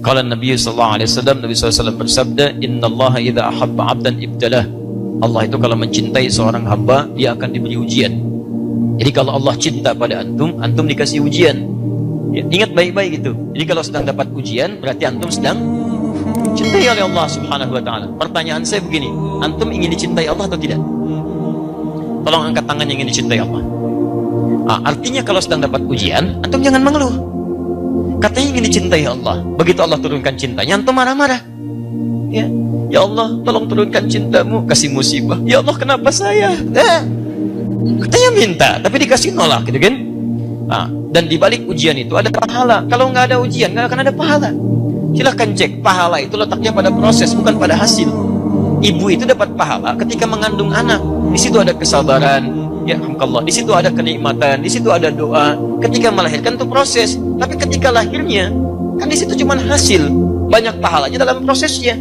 Qala Nabi sallallahu alaihi wasallam, Nabi SAW bersabda, "Innallaha idza ahabba 'abdan ibtalah." Allah itu kalau mencintai seorang hamba, dia akan diberi ujian. Jadi kalau Allah cinta pada antum, antum dikasih ujian. Ya, ingat baik-baik itu. Jadi kalau sedang dapat ujian, berarti antum sedang cintai oleh Allah Subhanahu wa taala. Pertanyaan saya begini, antum ingin dicintai Allah atau tidak? Tolong angkat tangan yang ingin dicintai Allah. Artinya kalau sedang dapat ujian, antum jangan mengeluh. Katanya ingin dicintai Allah. Begitu Allah turunkan cintanya, antum marah-marah. Ya Allah, tolong turunkan cintamu, kasih musibah. Ya Allah, kenapa saya? Katanya minta, tapi dikasih nolak, gitu kan? Dan dibalik ujian itu ada pahala. Kalau nggak ada ujian, nggak akan ada pahala. Silahkan cek, pahala itu letaknya pada proses, bukan pada hasil. Ibu itu dapat pahala ketika mengandung anak. Di situ ada kesabaran. Ya alhamdulillah, di situ ada kenikmatan, di situ ada doa. Ketika melahirkan itu proses, tapi ketika lahirnya kan di situ cuma hasil. Banyak pahalanya dalam prosesnya.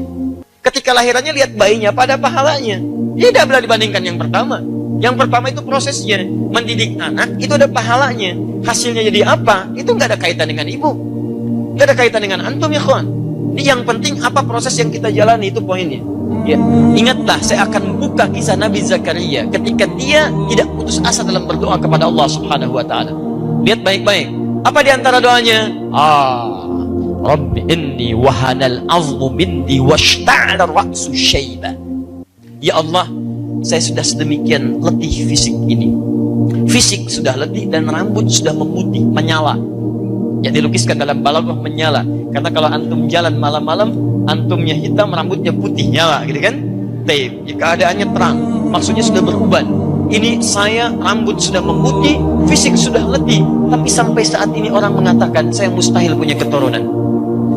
Ketika lahirannya lihat bayinya pada pahalanya. Tidak boleh dibandingkan yang pertama. Yang pertama itu prosesnya. Mendidik anak itu ada pahalanya. Hasilnya jadi apa? Itu nggak ada kaitan dengan ibu. Nggak ada kaitan dengan antum ya kawan. Ini yang penting apa proses yang kita jalani, itu poinnya. Ya, ingatlah, saya akan buka kisah Nabi Zakaria ketika dia tidak putus asa dalam berdoa kepada Allah Subhanahu wa taala. Lihat baik-baik. Apa di antara doanya? Rabbi inni wahanal 'azmu minni washta'ala ra'su syaiba. Ya Allah, saya sudah sedemikian letih fisik ini. Fisik sudah letih dan rambut sudah memutih, menyala. Ya, dilukiskan dalam balaghah menyala. Karena kalau antum jalan malam-malam, antumnya hitam, rambutnya putih, nyala, gitu kan? Taib. Ya, keadaannya terang, maksudnya sudah beruban. Ini saya rambut sudah memutih, fisik sudah letih, tapi sampai saat ini orang mengatakan saya mustahil punya keturunan.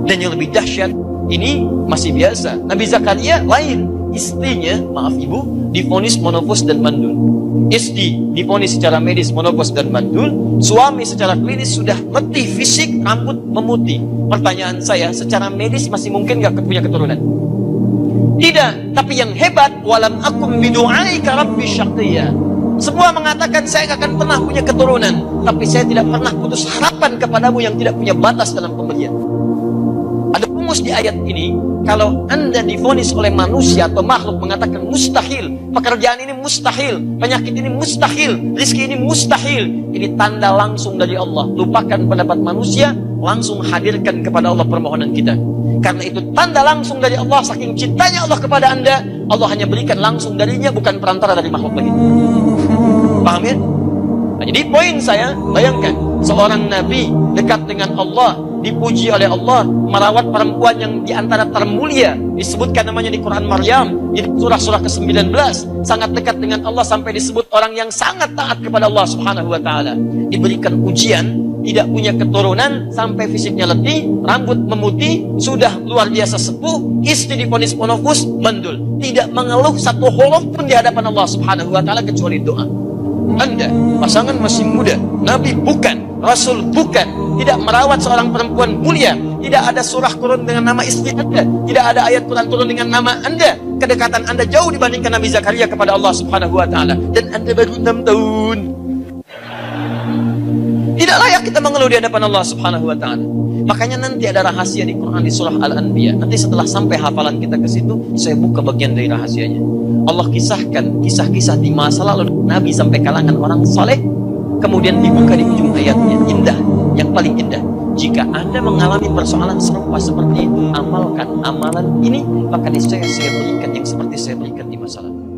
Dan yang lebih dahsyat, ini masih biasa. Nabi Zakaria lain, istrinya, maaf ibu, divonis monopause dan mandul. Istri divonis secara medis monopause dan mandul. Suami secara klinis sudah letih fisik, rambut memutih. Pertanyaan saya, secara medis masih mungkin gak punya keturunan? Tidak. Tapi yang hebat, walam akum bidu'aika rabbi syaqiyya. Semua mengatakan saya gak akan pernah punya keturunan, tapi saya tidak pernah putus harapan kepadamu yang tidak punya batas dalam pemberian. Ada rumus di ayat ini, kalau anda divonis oleh manusia atau makhluk mengatakan mustahil, pekerjaan ini mustahil, penyakit ini mustahil, rezeki ini mustahil, ini tanda langsung dari Allah. Lupakan pendapat manusia, langsung hadirkan kepada Allah permohonan kita. Karena itu tanda langsung dari Allah, saking cintanya Allah kepada anda, Allah hanya berikan langsung darinya, bukan perantara dari makhluk lagi. Paham ya? Nah, jadi poin saya, bayangkan seorang nabi dekat dengan Allah, dipuji oleh Allah, merawat perempuan yang diantara termulia, disebutkan namanya di Quran Maryam, di surah-surah ke-19, sangat dekat dengan Allah sampai disebut orang yang sangat taat kepada Allah Subhanahu wa taala. Diberikan ujian, tidak punya keturunan, sampai fisiknya letih, rambut memutih, sudah luar biasa sepuh, istri divonis monofus, mandul, tidak mengeluh satu huruf pun di hadapan Allah Subhanahu wa taala kecuali doa. Anda, pasangan masih muda, Nabi bukan, Rasul bukan, tidak merawat seorang perempuan mulia, tidak ada surah turun dengan nama istri Anda, tidak ada ayat Quran turun dengan nama Anda, kedekatan Anda jauh dibandingkan Nabi Zakaria kepada Allah Subhanahu wa taala, dan Anda baru 6 tahun. Tidak layak kita mengeluh di hadapan Allah Subhanahu wa taala. Makanya nanti ada rahasia di Quran di surah Al-Anbiya. Nanti setelah sampai hafalan kita ke situ, saya buka bagian dari rahasianya. Allah kisahkan kisah-kisah di masa lalu Nabi sampai kalangan orang saleh, kemudian dibuka di ujung ayatnya. Indah, yang paling indah. Jika Anda mengalami persoalan serupa seperti itu, amalkan amalan ini, maka niscaya saya berikan yang seperti saya berikan di masa lalu.